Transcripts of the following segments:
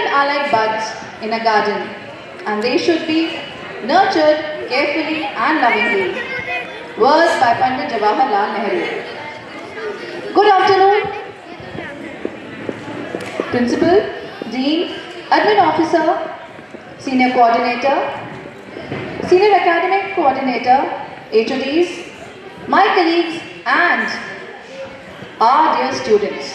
are like buds in a garden, and they should be nurtured carefully and lovingly. Words by Pandit Jawaharlal Nehru. Good afternoon, Principal, Dean, Admin Officer, Senior Coordinator, Senior Academic Coordinator, HODs, my colleagues and our dear students.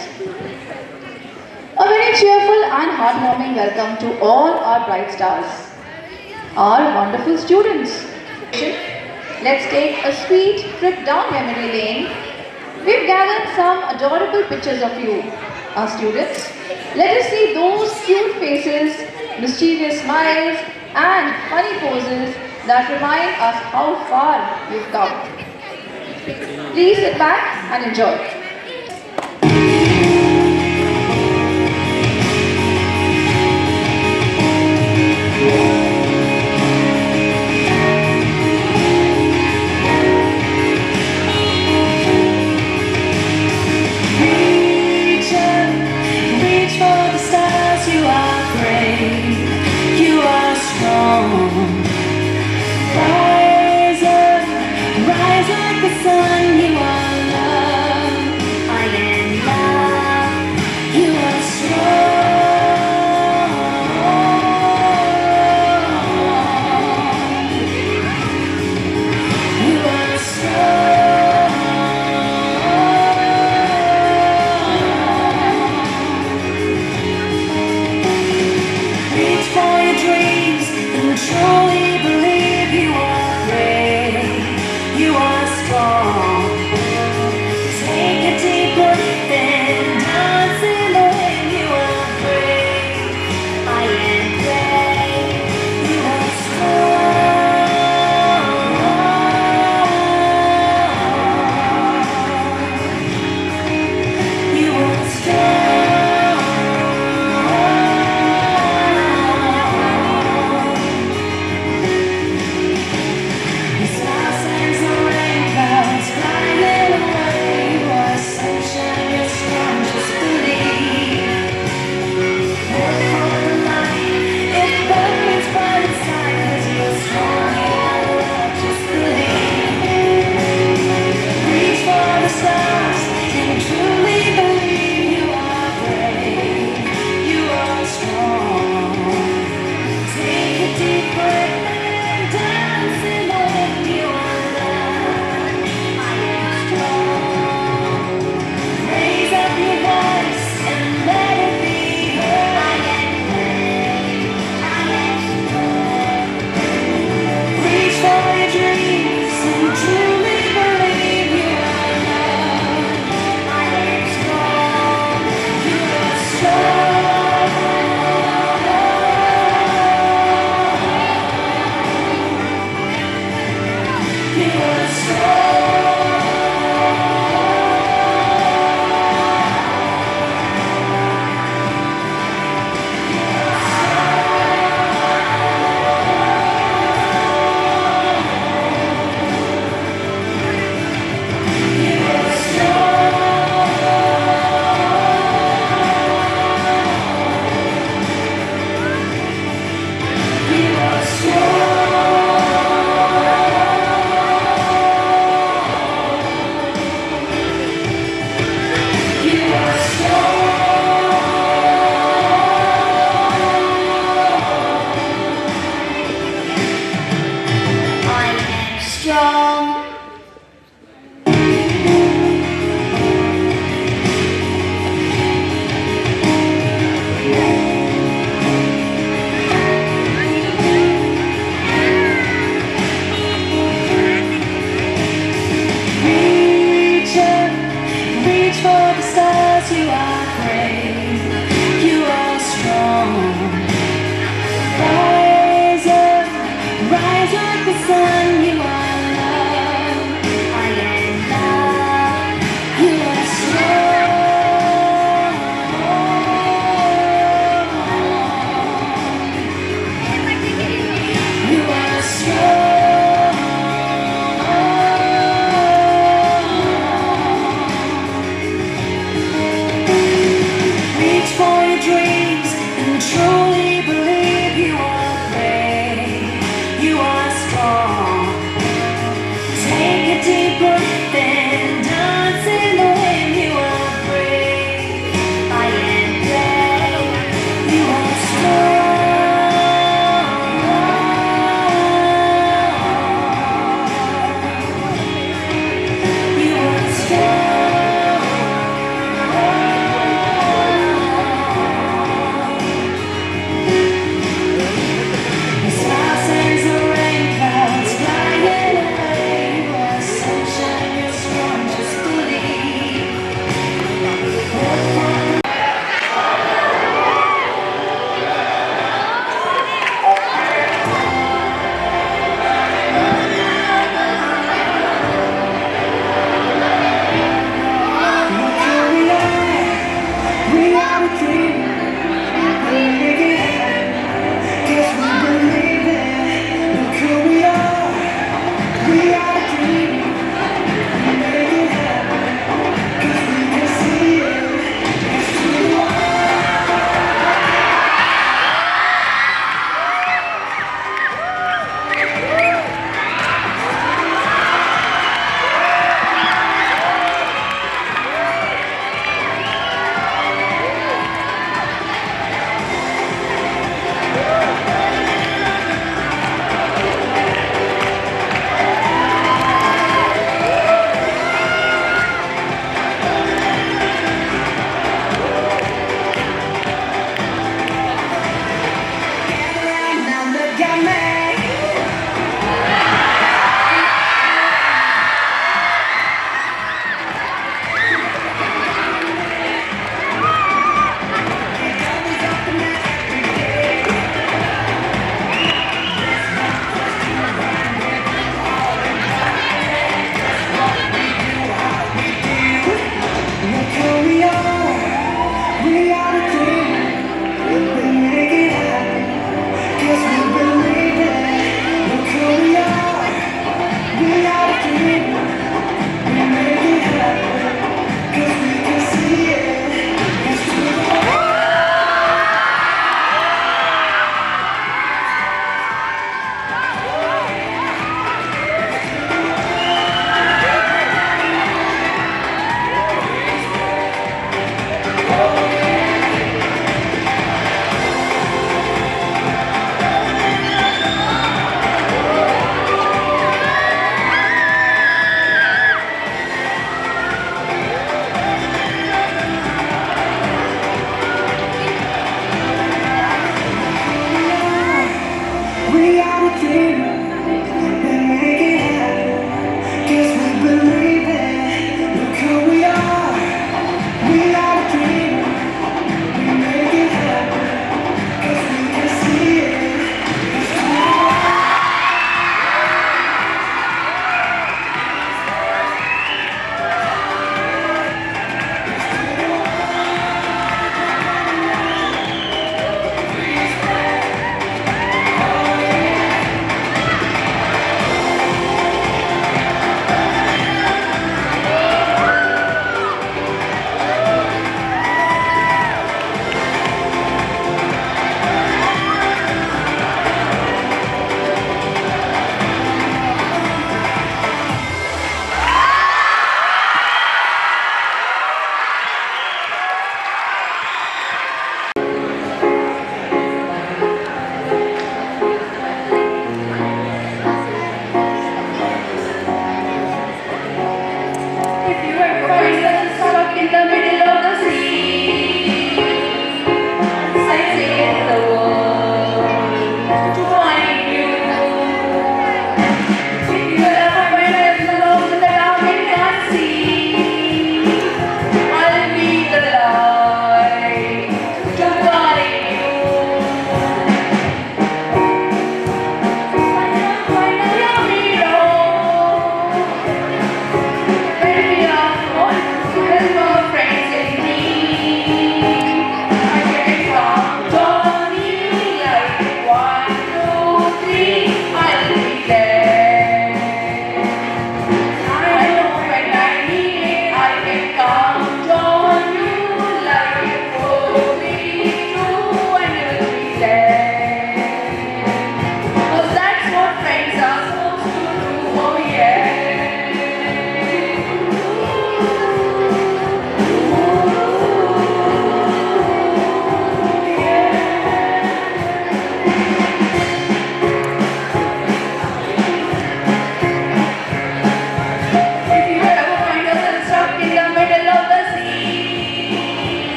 A very cheerful and heartwarming welcome to all our bright stars, our wonderful students. Let's take a sweet trip down memory lane. We've gathered some adorable pictures of you, our students. Let us see those cute faces, mischievous smiles and funny poses that remind us how far you've come. Please sit back and enjoy. Rise up, rise like the sun, you are love.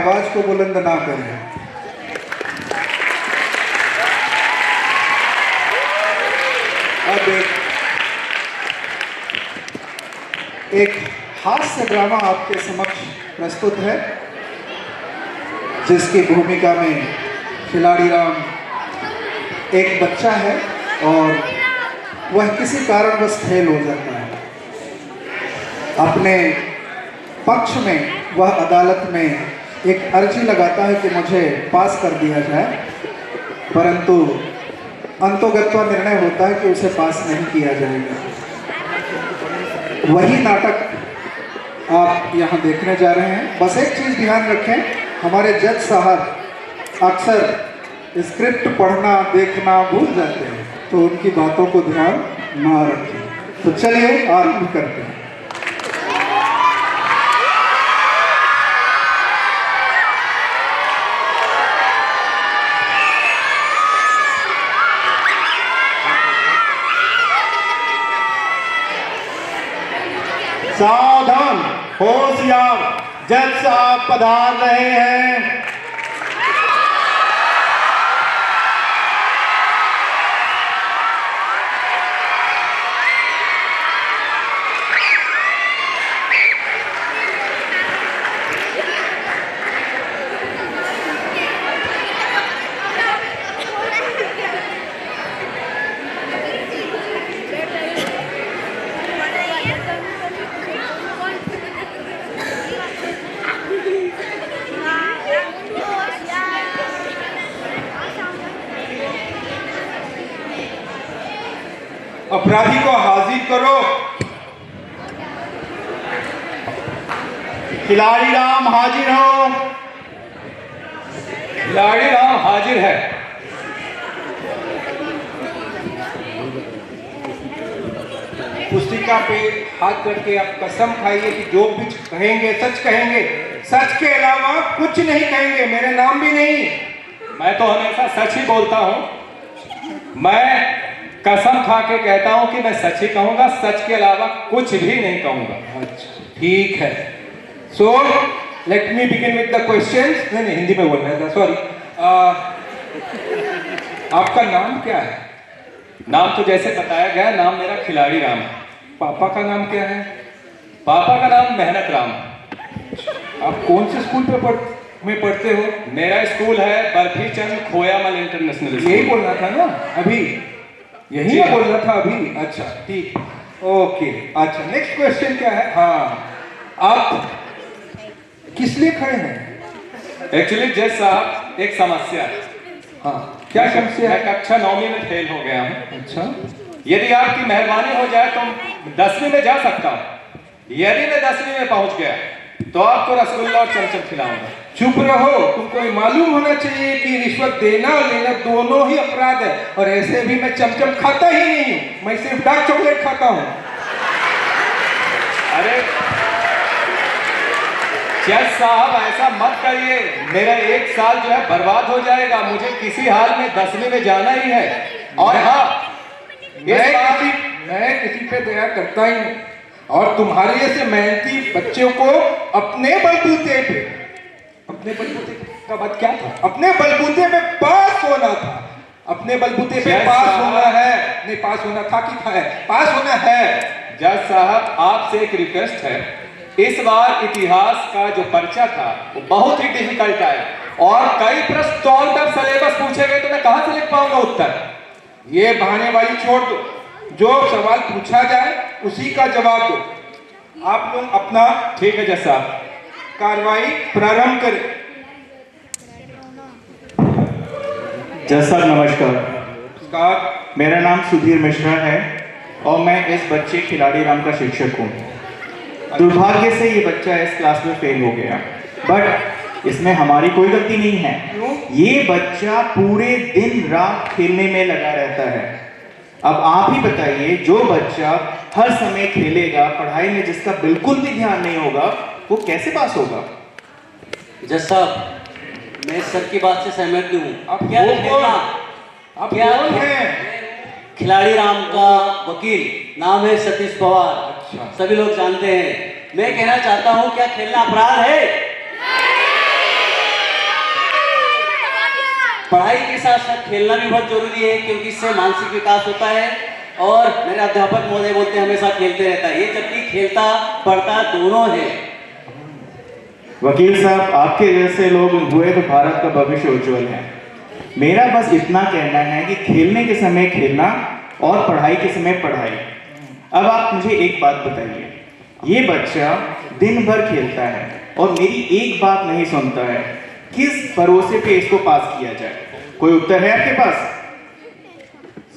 आवाज को बुलंद ना करें। अब एक हास्य drama आपके समक्ष प्रस्तुत है, जिसकी भूमिका में खिलाड़ी राम एक बच्चा है और वह किसी कारणवश फेल हो जाता है। अपने पक्ष में वह अदालत में एक अर्जी लगाता है कि मुझे पास कर दिया जाए, परंतु अंतोगत्वा निर्णय होता है कि उसे पास नहीं किया जाएगा। वही नाटक आप यहाँ देखने जा रहे हैं। बस एक चीज़ ध्यान रखें, हमारे जज साहब अक्सर स्क्रिप्ट पढ़ना देखना भूल जाते हैं, तो उनकी बातों को ध्यान ना रखें। तो चलिए आरंभ करते हैं। सावधान, होशियार, जज साहब पधार रहे हैं। अपराधी को हाजिर करो। खिलाड़ी राम हाजिर हो। खिलाड़ी राम हाजिर है। पुस्तिका पे हाथ करके आप कसम खाइए कि जो भी कहेंगे सच कहेंगे, सच के अलावा कुछ नहीं कहेंगे, मेरे नाम भी नहीं। मैं तो हमेशा सच ही बोलता हूं। मैं कसम खा के कहता हूं कि मैं सच ही कहूंगा, सच के अलावा कुछ भी नहीं कहूंगा। अच्छा ठीक है। So let me begin with the questions. नहीं हिंदी में बोलना था, सॉरी। आपका नाम क्या है? नाम तो जैसे बताया गया, नाम मेरा खिलाड़ी राम है। पापा का नाम क्या है? पापा का नाम मेहनत राम। आप कौन से स्कूल में पढ़ते हो? मेरा स्कूल है बर्फी चंद खोयामल इंटरनेशनल स्कूल। यही बोलना था ना अभी? यही ना बोलना था अभी? अच्छा ठीक, ओके। अच्छा नेक्स्ट क्वेश्चन क्या है? हाँ, आप किस लिए खड़े हैं? एक्चुअली जज साहब एक समस्या है। हाँ क्या समस्या है? मैं कक्षा 9वीं में फेल हो गया हूँ। अच्छा, यदि आपकी मेहरबानी हो जाए तो 10वीं में जा सकता हूँ। यदि मैं 10वीं में पहुंच गया तो आपको रसगुल्ला और चमचम खिलाऊंगा। चुप रहो। तुमको मालूम होना चाहिए कि रिश्वत देना और लेना दोनों ही अपराध है, और ऐसे भी मैं चमचम खाता ही नहीं हूँ, मैं सिर्फ डार्क चॉकलेट खाता हूँ। अरे जज साहब ऐसा मत करिए, मेरा एक साल जो है बर्बाद हो जाएगा। मुझे किसी हाल में 10वीं में जाना ही है। और हाँ, मैं किसी पे दया करता ही नहीं, और तुम्हारे जैसे मेहनती बच्चों को अपने बलबूते पे, अपने बलबूते का बात क्या था? अपने बलबूते पे पास होना था। अपने बलबूते पे पास होना है, नहीं पास होना था कि था? पास होना है। जज साहब आपसे एक रिक्वेस्ट है, इस बार इतिहास का जो पर्चा था वो बहुत ही डिफिकल्ट आया और कई प्रश्न तो आउट ऑफ सिलेबस पूछे गए, तो मैं कहां से लिख पाऊंगा उत्तर? ये बहानेबाजी छोड़ दो, जो सवाल पूछा जाए उसी का जवाब दो। आप लोग अपना ठीक है जज साहब, कार्रवाई प्रारंभ करें। जज साहब नमस्कार। नमस्कार। मेरा नाम सुधीर मिश्रा है और मैं इस बच्चे खिलाड़ी राम का शिक्षक हूँ। दुर्भाग्य से ये बच्चा इस क्लास में फेल हो गया, बट इसमें हमारी कोई गलती नहीं है। ये बच्चा पूरे दिन रात खेलने में लगा रहता है। अब आप ही बताइए, जो बच्चा हर समय खेलेगा, पढ़ाई में जिसका बिल्कुल भी ध्यान नहीं होगा, वो कैसे पास होगा? जज साहब मैं सर की बात से सहमत नहीं हूँ। आप क्या वो खेलना? आप क्या कौन हैं? खिलाड़ी राम का वकील नाम है सतीश पवार। अच्छा। सभी लोग जानते हैं। मैं कहना चाहता हूँ, क्या खेलना अपराध है? पढ़ाई के साथ साथ खेलना भी बहुत जरूरी है, क्योंकि इससे मानसिक विकास होता है। और मेरे अध्यापक महोदय बोलते हैं हमेशा खेलते रहता है। ये जबकि खेलता पढ़ता दोनों है। वकील साहब, आपके जैसे लोग हुए तो भारत का भविष्य उज्जवल है। मेरा बस इतना कहना है कि खेलने के समय खेलना और पढ़ाई के समय पढ़ाई। अब आप मुझे एक बात बताइए, ये बच्चा दिन भर खेलता है और मेरी एक बात नहीं सुनता है, किस भरोसे पे इसको पास किया जाए? कोई उत्तर है आपके पास?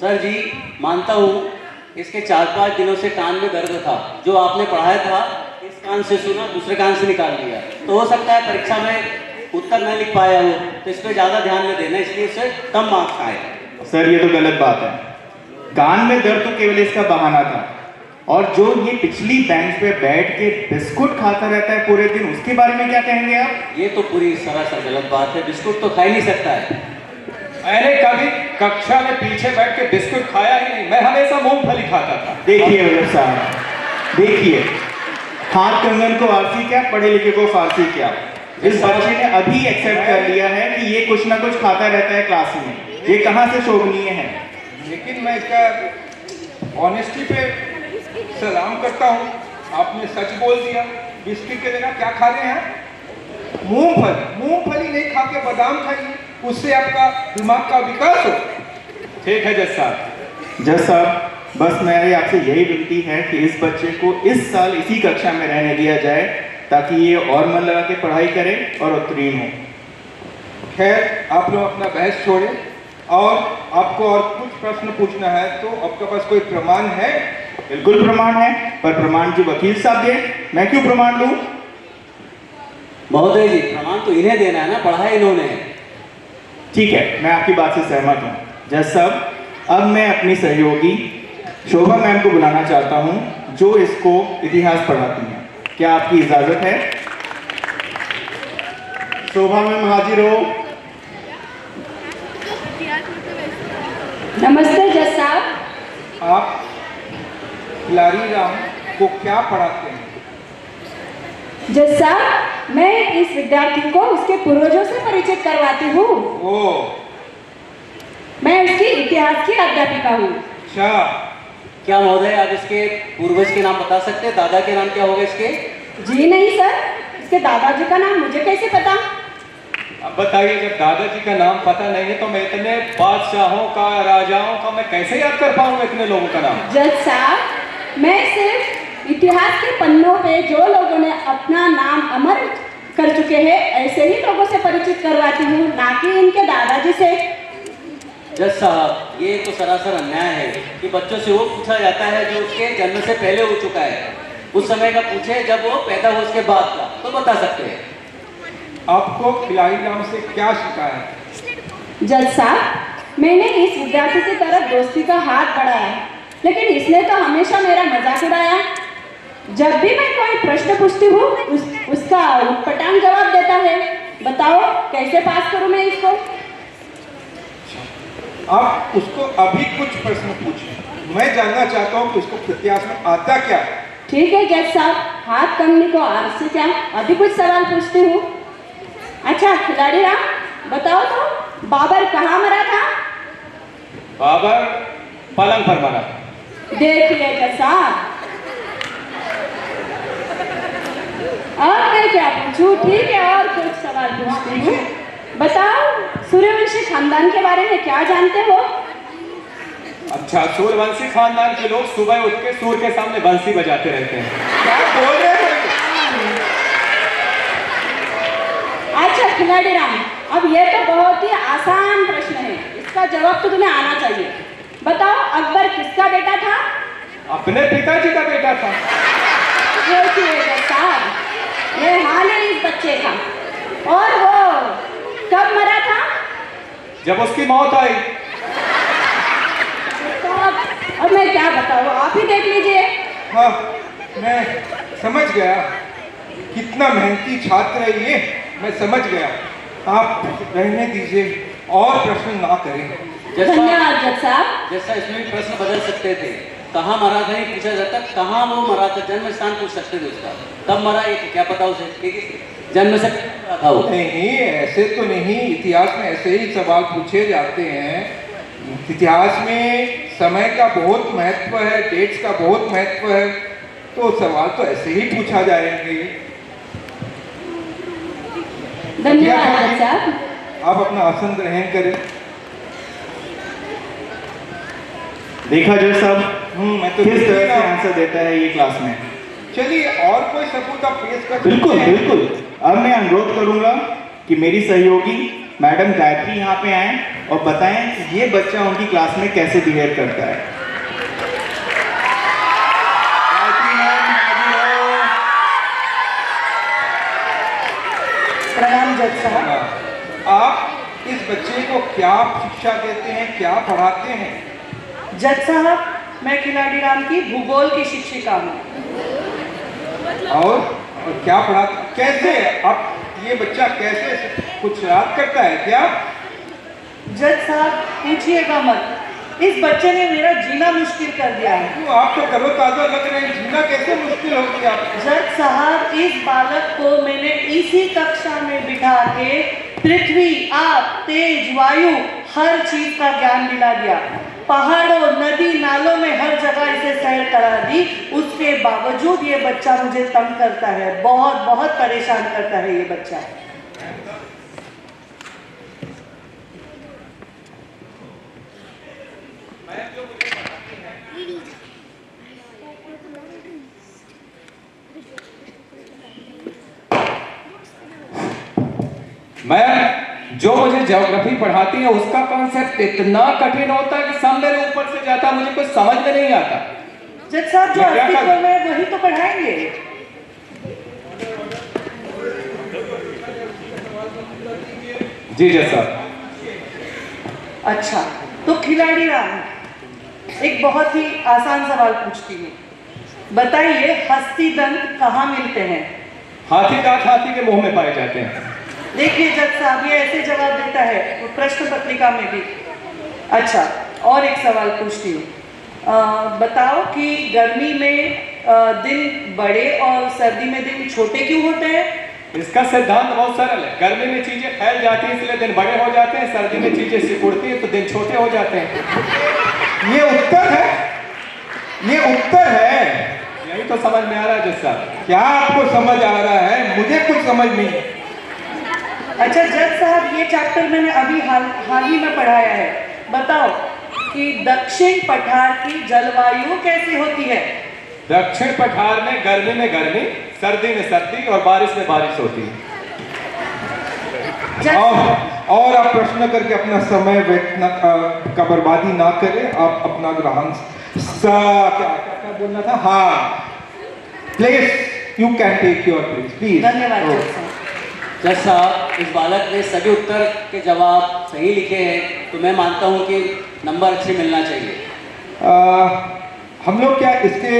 सर जी मानता हूँ, इसके 4-5 दिनों से कान में दर्द था। जो आपने पढ़ाया था इस कान से सुना, दूसरे कान से निकाल दिया। तो हो सकता है परीक्षा में उत्तर नहीं लिख पाया हो, तो इस पर ज़्यादा ध्यान न देना, इसलिए इसे कम मार्क्स आए। सर ये तो गलत बात है। कान में दर्द तो केवल इसका बहाना था, और जो ये पिछली बेंच पे बैठ के बिस्कुट खाता रहता है पूरे दिन, उसके बारे में क्या कहेंगे आप? ये तो पूरी सरासर गलत बात है। बिस्कुट तो खा ही नहीं सकता है। मैंने कभी कक्षा में पीछे बैठ के बिस्कुट खाया ही नहीं, मैं हमेशा मूंगफली खाता था। देखिए वल्लभ साहब, देखिए, हाथ कंगन को आरसी क्या, पढ़े लिखे को फारसी क्या। इस बच्चे ने अभी एक्सेप्ट कर लिया है कि ये कुछ ना कुछ खाता रहता है क्लास में। ये कहाँ से शोभनीय है? लेकिन मैं इसका ऑनेस्टी पे सलाम करता हूँ। आपने सच बोल दिया। बिस्किट के जगह क्या खा रहे हैं? मूंगफली। मूंगफली नहीं खा के बादाम खाइए, उससे आपका दिमाग का विकास हो। ठीक है जज साहब। जज साहब, बस मेरी आपसे यही विनती है कि इस बच्चे को इस साल इसी कक्षा में रहने दिया जाए, ताकि ये और मन लगा के पढ़ाई करे और उत्तीर्ण हो। खैर, आप लोग अपना बहस छोड़ें और आपको और कुछ प्रश्न पूछना है तो आपके पास कोई प्रमाण है? बिल्कुल प्रमाण है, पर प्रमाण जो वकील साहब दे, मैं क्यों प्रमाण लूं? महोदय जी, प्रमाण तो इन्हें देना है ना, पढ़ा है इन्होंने। ठीक है, मैं आपकी बात से सहमत हूँ। जज साहब, अब मैं अपनी सहयोगी शोभा मैम को बुलाना चाहता हूँ, जो इसको इतिहास पढ़ाती हैं। क्या आपकी इजाजत है? शोभा मैम हाजिर हो। नमस्ते जज साहब। आप खिलाड़ी राम को क्या पढ़ाते हैं? जज साहब, मैं इस विद्यार्थी को उसके पूर्वजों से परिचित करवाती हूँ। ओ, मैं उसकी इतिहास की अध्यापिका हूँ। अच्छा। क्या महोदय आप इसके पूर्वज के नाम बता सकते हैं? दादा के नाम क्या होगा इसके? जी नहीं सर, इसके दादाजी का नाम मुझे कैसे पता? अब बताइए, जब दादाजी का नाम पता नहीं है तो मैं इतने बादशाहों का, राजाओं का मैं कैसे याद कर पाऊंगा इतने लोगों का नाम? जज साहब, मैं सिर्फ इतिहास के पन्नों पे जो लोगों ने अपना नाम अमर कर चुके हैं ऐसे ही लोगों से परिचित करवाती हूँ, ना कि इनके दादाजी से। जज साहब, ये तो सरासर अन्याय है कि बच्चों से वो पूछा जाता है जो उसके जन्म से पहले हो चुका है। उस समय का पूछे जब वो पैदा हुआ उसके बाद का, तो बता सकते हैं। आपको खिलाड़ी राम से क्या शिकायत है? जज साहब, मैंने इस विद्यार्थी की तरफ दोस्ती का हाथ बढ़ाया, लेकिन इसने तो हमेशा मेरा मजाक उड़ाया। जब भी मैं कोई प्रश्न पूछती हूँ उसका उटपटांग जवाब देता है। बताओ कैसे पास करूँ मैं इसको? आप उसको अभी कुछ प्रश्न पूछें। मैं जानना चाहता हूँ कि उसको इतिहास में आता क्या है। ठीक है जज साहब, हाथ कंगनी को आर से क्या, अभी कुछ सवाल पूछती हूँ। अच्छा खिलाड़ी राम, बताओ तो बाबर कहाँ मरा था? बाबर पलंग पर मरा। देखिए जज साहब, और मैं क्या पूछूं? ठीक है, और कुछ सवाल पूछती हूँ। बताओ सूर्यवंशी खानदान के बारे में क्या जानते हो? अच्छा, सूर्यवंशी खानदान के लोग सुबह उठ के सूर्य के सामने बंसी बजाते रहते हैं। क्या बोल रहे हैं? अच्छा खिलाड़ी राम, अब ये तो बहुत ही आसान प्रश्न है, इसका जवाब तो तुम्हें आना चाहिए। बताओ अकबर किसका बेटा था? अपने पिताजी का बेटा था। देखिए साहब, ये हाल है इस बच्चे का। और वो कब मरा था? जब उसकी मौत आई। तो अब मैं क्या बताऊँ, आप ही देख लीजिए। हाँ, मैं समझ गया। कितना मेहनती छात्र है ये, मैं समझ गया। आप रहने दीजिए और प्रश्न ना करें। धन्यवाद जज साहब। जैसा इसमें भी प्रश्न बदल सकते थे। कहाँ मरा था ये पूछा जाता, कहाँ वो मरा था, जन्म स्थान पूछ सकते थे उसका। कब मरा ये क्या पता उसे, ठीक है? जन्म से मरा था वो। नहीं, ऐसे तो नहीं। इतिहास में ऐसे ही सवाल पूछे जाते हैं। इतिहास में समय का बहुत महत्व है, डेट्स का बहुत महत्व है, तो सवाल तो ऐसे ही पूछा जाएंगे। धन्यवाद जज साहब। आप अपना आसन ग्रहण करें। देखा जज साहब, मैं तो किस तरह से देखिए आंसर देता है ये क्लास में। चलिए, और कोई सबूत आप पेश कर सकते बिल्कुल हैं? बिल्कुल। अब मैं अनुरोध करूंगा कि मेरी सहयोगी मैडम गायत्री यहाँ पे आए और बताएं कि ये बच्चा उनकी क्लास में कैसे बिहेव करता है। गायत्री मैम, हाजिर हो। प्रणाम जज साहब। हाँ। आप इस बच्चे को क्या शिक्षा देते हैं, क्या पढ़ाते हैं? जज साहब, मैं खिलाड़ी राम की भूगोल की शिक्षिका हूँ। और क्या पढ़ाते, कैसे आप ये बच्चा कैसे कुछ याद करता है क्या? जज साहब पूछिएगा मत, इस बच्चे ने मेरा जीना मुश्किल कर दिया है। तो आप तो तरोताजा लग रहे हैं, जीना कैसे मुश्किल हो गया? जज साहब, इस बालक को मैंने इसी कक्षा में बिठा के पृथ्वी, आग, तेज, वायु, हर चीज का ज्ञान दिला दिया। पहाड़ों, नदी, नालों में हर जगह इसे सैर करा दी। उसके बावजूद ये बच्चा मुझे तंग करता है, बहुत बहुत परेशान करता है ये बच्चा। मैं जो मुझे ज्योग्राफी पढ़ाती है उसका कॉन्सेप्ट इतना कठिन होता है कि सब मेरे ऊपर से जाता, मुझे कुछ समझ में नहीं आता। जज साहब जो मैं क्या अस्तित्व करूं? में वही तो पढ़ाएंगे। जी जज साहब। अच्छा, तो खिलाड़ी राम, एक बहुत ही आसान सवाल पूछती हूँ, बताइए हस्ती दंत कहाँ मिलते हैं? हाथी दांत हाथी के मुंह में पाए जाते हैं। देखिए जज साहब, ये ऐसे जवाब देता है वो प्रश्न पत्रिका में भी। अच्छा, और एक सवाल पूछती हूँ, बताओ कि गर्मी में दिन बड़े और सर्दी में दिन छोटे क्यों होते हैं? इसका सिद्धांत बहुत सरल है, गर्मी में चीजें फैल जाती हैं इसलिए दिन बड़े हो जाते हैं, सर्दी में चीजें सिकुड़ती हैं तो दिन छोटे हो जाते हैं। ये उत्तर है, ये उत्तर है। यही तो समझ में आ रहा है जज साहब। क्या आपको समझ आ रहा है? मुझे कुछ समझ नहीं। अच्छा जज साहब, ये चैप्टर मैंने अभी हाल ही में पढ़ाया है। बताओ कि दक्षिण पठार की जलवायु कैसी होती है? दक्षिण पठार में गर्मी, सर्दी में सर्दी और बारिश में बारिश होती है। और आप प्रश्न करके अपना समय का बर्बादी ना करें। आप अपना ग्रहण क्या बोलना था? हाँ, please you can take your please. धन्यवाद जज साहब। जज साहब, इस बालक ने सभी उत्तर के जवाब सही लिखे हैं, तो मैं मानता हूं कि नंबर अच्छे मिलना चाहिए। हम लोग क्या इसके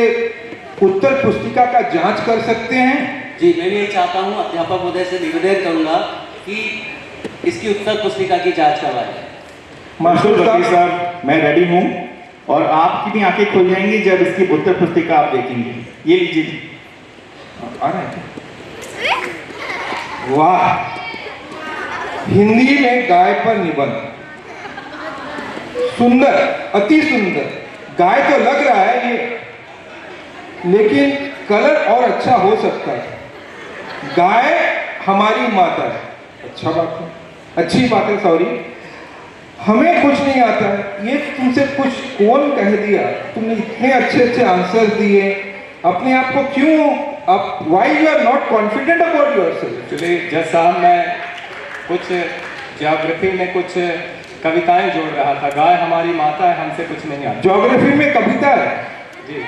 उत्तर पुस्तिका का जांच कर सकते हैं? जी, मैं भी यही चाहता हूं, अध्यापक महोदय से निवेदन करूंगा कि इसकी उत्तर पुस्तिका की जांच करवाएं। मास्टर वकील साहब, मैं रेडी हूँ और आपकी भी आंखें खुल जाएंगी जब इसकी उत्तर पुस्तिका आप देखेंगे। ये लीजिए। आ रहा है? वाह, हिंदी में गाय पर निबंध, सुंदर, अति सुंदर। गाय तो लग रहा है ये, लेकिन कलर और अच्छा हो सकता है। गाय हमारी माता है, अच्छा बात है, अच्छी बात है। सॉरी, हमें कुछ नहीं आता है। ये तुमसे कुछ कौन कह दिया? तुमने इतने अच्छे अच्छे आंसर दिए, अपने आप को क्यों आप why you are not confident about yourself? Actually जज साहब, मैं कुछ ज्योग्राफी में कुछ कविताएं जोड़ रहा था। गाय हमारी माता है, हमसे कुछ नहीं आता। ज्योग्राफी में कविता है जी,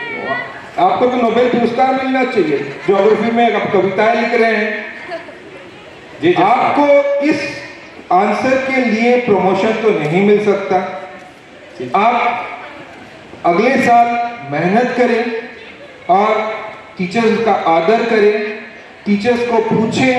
आपको तो नोबेल पुरस्कार मिलना चाहिए। ज्योग्राफी में आप कविताएं लिख रहे हैं। जी जज साहब। आपको इस आंसर के लिए प्रमोशन तो नहीं मिल सकता। आप अगले साल मेहनत करें और टीचर्स का आदर करें, टीचर्स को पूछें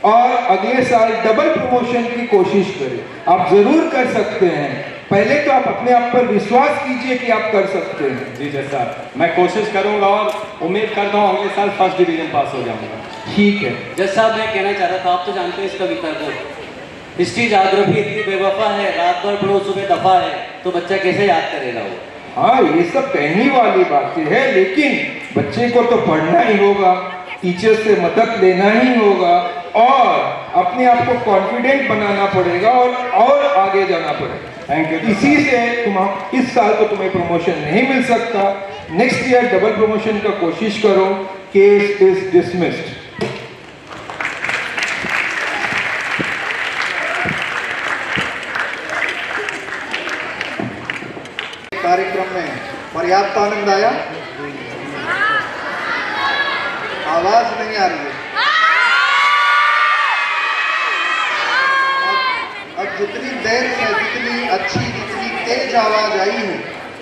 और अगले साल डबल प्रमोशन की कोशिश करें। आप जरूर कर सकते हैं। पहले तो आप अपने आप पर विश्वास कीजिए कि आप कर सकते हैं। जी जज साहब, मैं कोशिश करूंगा और उम्मीद करता हूँ अगले साल फर्स्ट डिवीजन पास हो जाऊंगा। ठीक है। जज साहब, मैं कहना चाह रहा था, आप तो जानते हैं इस कविता को, हिस्ट्री ज्योग्राफी इतनी बेवफा है, रात भर पढ़ो सुबह दफा है, तो बच्चा कैसे याद करेगा वो? हाँ, ये सब कहने वाली बातें हैं, लेकिन बच्चे को तो पढ़ना ही होगा, टीचर से मदद लेना ही होगा और अपने आप को कॉन्फिडेंट बनाना पड़ेगा और आगे जाना पड़ेगा। Thank you. इसी से इस साल तो तुम्हें प्रमोशन नहीं मिल सकता। नेक्स्ट ईयर डबल प्रमोशन का कोशिश करो। Case is dismissed. कार्यक्रम में पर्याप्त आनंद आया? आवाज नहीं आ रही है। अब जितनी देर से, जितनी अच्छी, जितनी तेज आवाज आई है,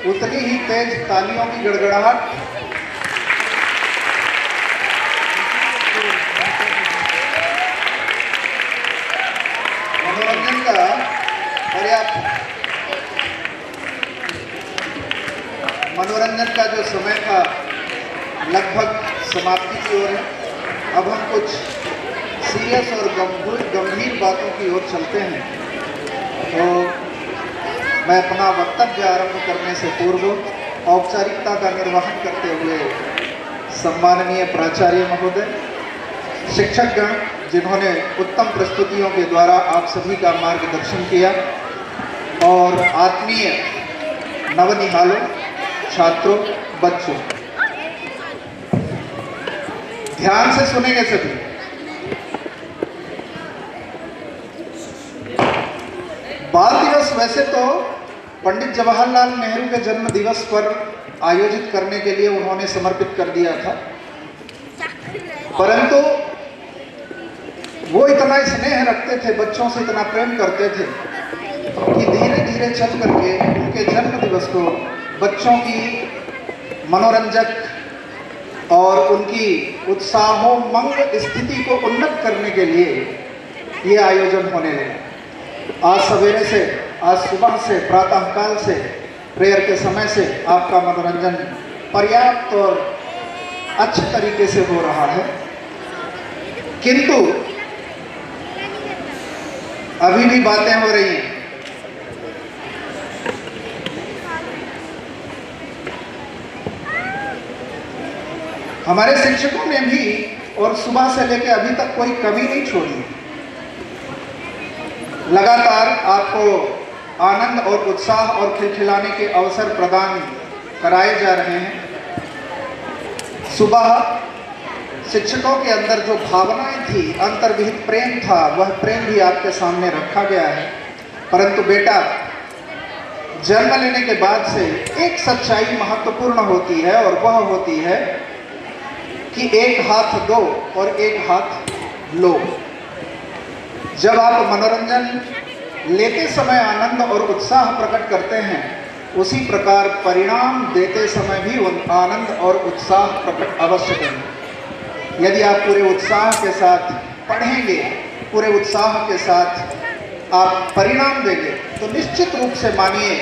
उतनी ही तेज तालियों की गड़गड़ाहट। मनोरंजन का पर्याप्त, मनोरंजन का जो समय था लगभग समाप्ति की ओर है। अब हम कुछ सीरियस और गंभीर बातों की ओर चलते हैं। तो मैं अपना वक्तव्य आरंभ करने से पूर्व औपचारिकता का निर्वहन करते हुए सम्माननीय प्राचार्य महोदय, शिक्षकगण जिन्होंने उत्तम प्रस्तुतियों के द्वारा आप सभी का मार्गदर्शन किया, और आत्मीय नवनिहालों, छात्रों, बच्चों, ध्यान से सुनेंगे सभी। बाल दिवस वैसे तो पंडित जवाहरलाल नेहरू के जन्म दिवस पर आयोजित करने के लिए उन्होंने समर्पित कर दिया था, परंतु वो इतना स्नेह रखते थे, बच्चों से इतना प्रेम करते थे कि धीरे धीरे चल करके उनके जन्म दिवस को बच्चों की मनोरंजक और उनकी उत्साहोमंग स्थिति को उन्नत करने के लिए ये आयोजन होने लगा। आज सवेरे से, आज सुबह से, प्रातःकाल से, प्रेयर के समय से आपका मनोरंजन पर्याप्त और अच्छे तरीके से हो रहा है, किंतु अभी भी बातें हो रही हैं। हमारे शिक्षकों ने भी और सुबह से लेकर अभी तक कोई कमी नहीं छोड़ी। लगातार आपको आनंद और उत्साह और खिलखिलाने के अवसर प्रदान कराए जा रहे हैं। सुबह शिक्षकों के अंदर जो भावनाएं थी, अंतर्निहित प्रेम था, वह प्रेम भी आपके सामने रखा गया है। परंतु बेटा, जन्म लेने के बाद से एक सच्चाई महत्वपूर्ण होती है और वह होती है कि एक हाथ दो और एक हाथ लो। जब आप मनोरंजन लेते समय आनंद और उत्साह प्रकट करते हैं, उसी प्रकार परिणाम देते समय भी आनंद और उत्साह प्रकट अवश्य करें। यदि आप पूरे उत्साह के साथ पढ़ेंगे, पूरे उत्साह के साथ आप परिणाम देंगे, तो निश्चित रूप से मानिए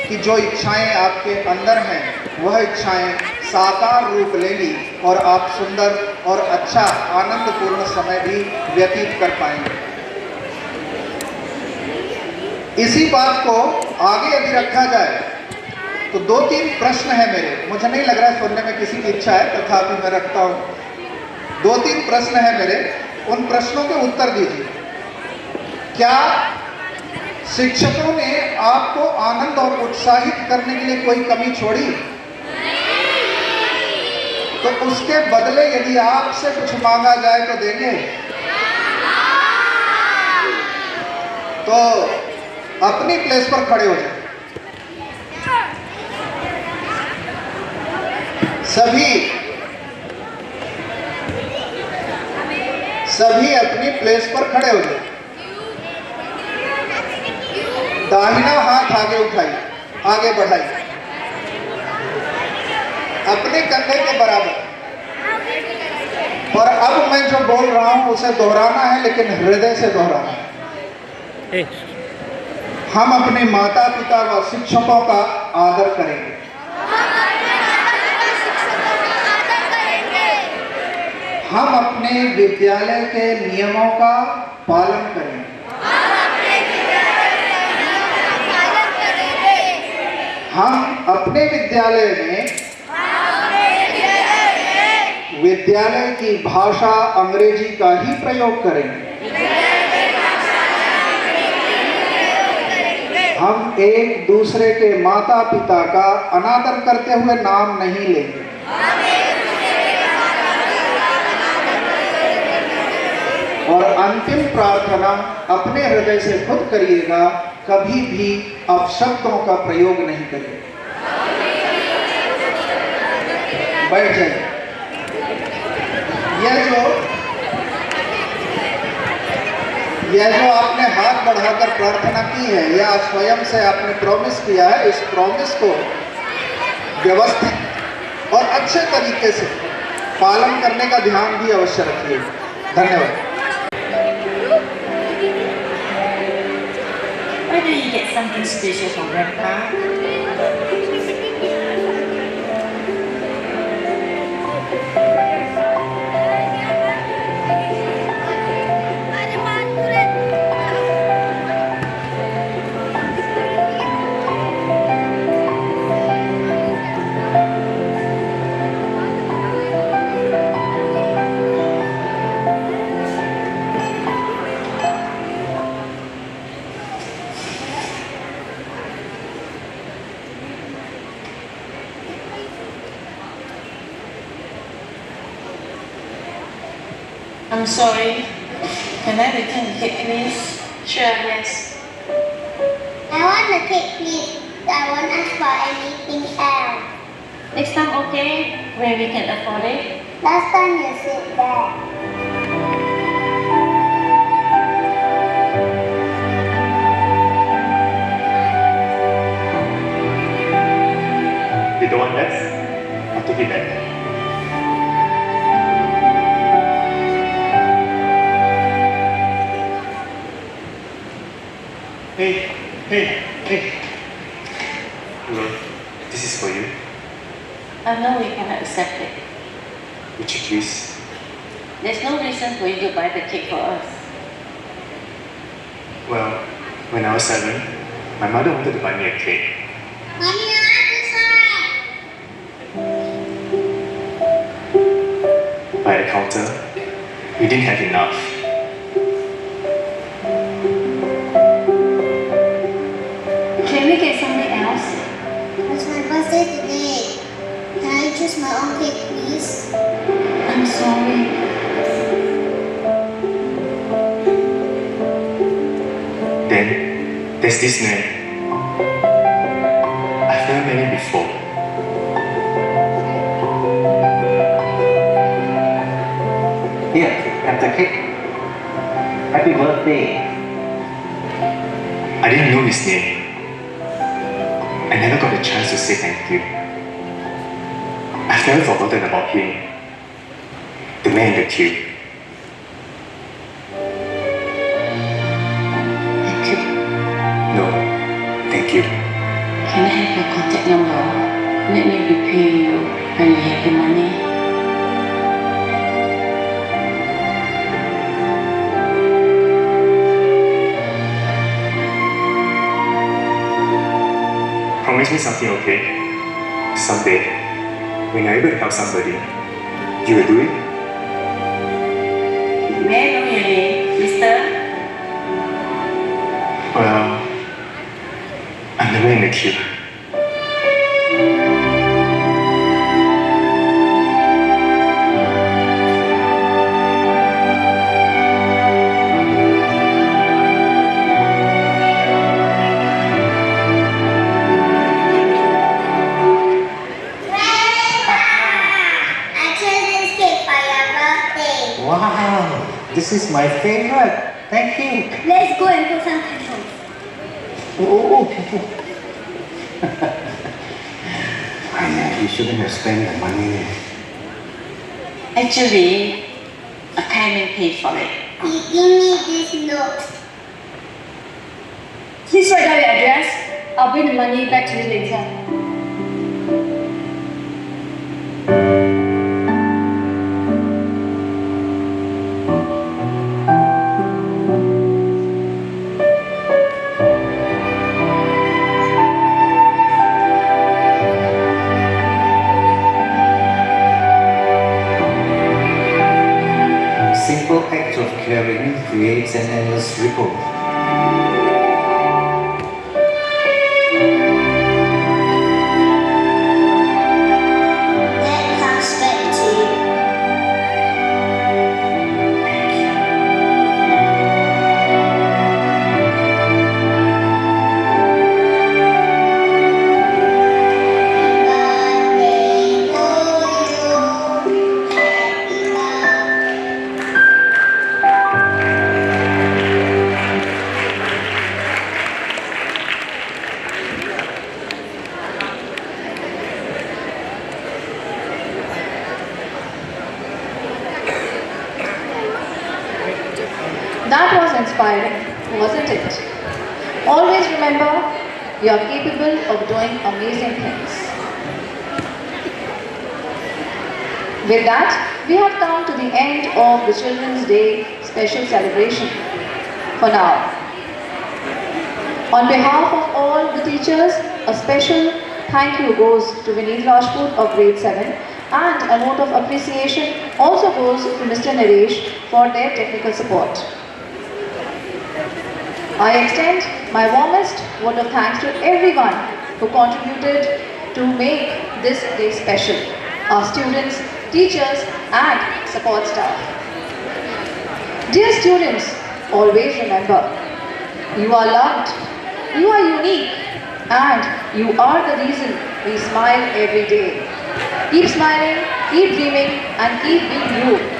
कि जो इच्छाएं आपके अंदर हैं वह इच्छाएं साकार रूप लेंगी और आप सुंदर और अच्छा आनंदपूर्ण समय भी व्यतीत कर पाएंगे। इसी बात को आगे यदि रखा जाए तो 2-3 प्रश्न है मेरे, मुझे नहीं लग रहा है सुनने में किसी की इच्छा है, तथापि मैं रखता हूँ। 2-3 प्रश्न है मेरे, उन प्रश्नों के उत्तर दीजिए। क्या शिक्षकों ने आपको आनंद और उत्साहित करने के लिए कोई कमी छोड़ी? तो उसके बदले यदि आपसे कुछ मांगा जाए तो देंगे? तो अपनी प्लेस पर खड़े हो जाए। सभी अपनी प्लेस पर खड़े हो जाए। दाहिना हाथ आगे उठाइए, आगे बढ़ाइए, अपने कंधे के बराबर। और अब मैं जो बोल रहा हूं उसे दोहराना है, लेकिन हृदय से दोहराना है। हम अपने माता पिता व शिक्षकों का आदर करेंगे। हम अपने विद्यालय के नियमों का पालन करेंगे। हम अपने विद्यालय में विद्यालय की भाषा अंग्रेजी का ही प्रयोग करेंगे। हम एक दूसरे के माता पिता का अनादर करते हुए नाम नहीं लेंगे। और अंतिम प्रार्थना अपने हृदय से खुद करिएगा, कभी भी अपशब्दों का प्रयोग नहीं करिएगा। बैठ जाइए। यह जो आपने हाथ बढ़ाकर प्रार्थना की है, या स्वयं से आपने प्रॉमिस किया है, इस प्रॉमिस को व्यवस्थित और अच्छे तरीके से पालन करने का ध्यान भी अवश्य रखिए। धन्यवाद। Why don't you get something special for Grandpa? I'm sorry. Can I return the cake, please? Sure, yes. want the cake, please. I won't ask for anything else. Next time, okay? Where we can afford it? Last time you said that. You don't want this? I'll take it back. Hey. Look, this is for you. I know we cannot accept it. Would you please? There's no reason for you to buy the cake for us. Well, when I was 7, my mother wanted to buy me a cake. Mommy, I want this one. By the counter, we didn't have enough. Can we get something else? It's my birthday today. Can I choose my own cake, please? I'm sorry. Then, there's this man. I've never met him before. Here, have the cake. Happy birthday. I didn't know his name. I never got a chance to say thank you. I've never forgotten about him. The man in the queue. Thank you. No, thank you. Can I have your contact number? Let me repay you when we have the money. Promise me something, okay? Someday, when you're able to help somebody, you will do it? May I know your name, mister? Well, I'm the man in the queue. Wow, this is my favorite. Thank you. Let's go and put some candles. Oh. You shouldn't have spent the money. Actually, a Kaiman paid for it. Give me this note. Please write down your address. I'll bring the money back to you later. Simple act of caring creates an endless ripple. That comes back to you. Birthday to you. Happy birthday. That was inspiring, wasn't it? Always remember, you are capable of doing amazing things. With that, we have come to the end of the Children's Day special celebration. For now, on behalf of all the teachers, a special thank you goes to Vineet Rajput of grade 7 and a note of appreciation also goes to Mr. Naresh for their technical support. I extend my warmest word of thanks to everyone who contributed to make this day special. Our students, teachers and support staff. Dear students, always remember, you are loved, You are unique and you are the reason we smile every day. Keep smiling, keep dreaming and keep being you.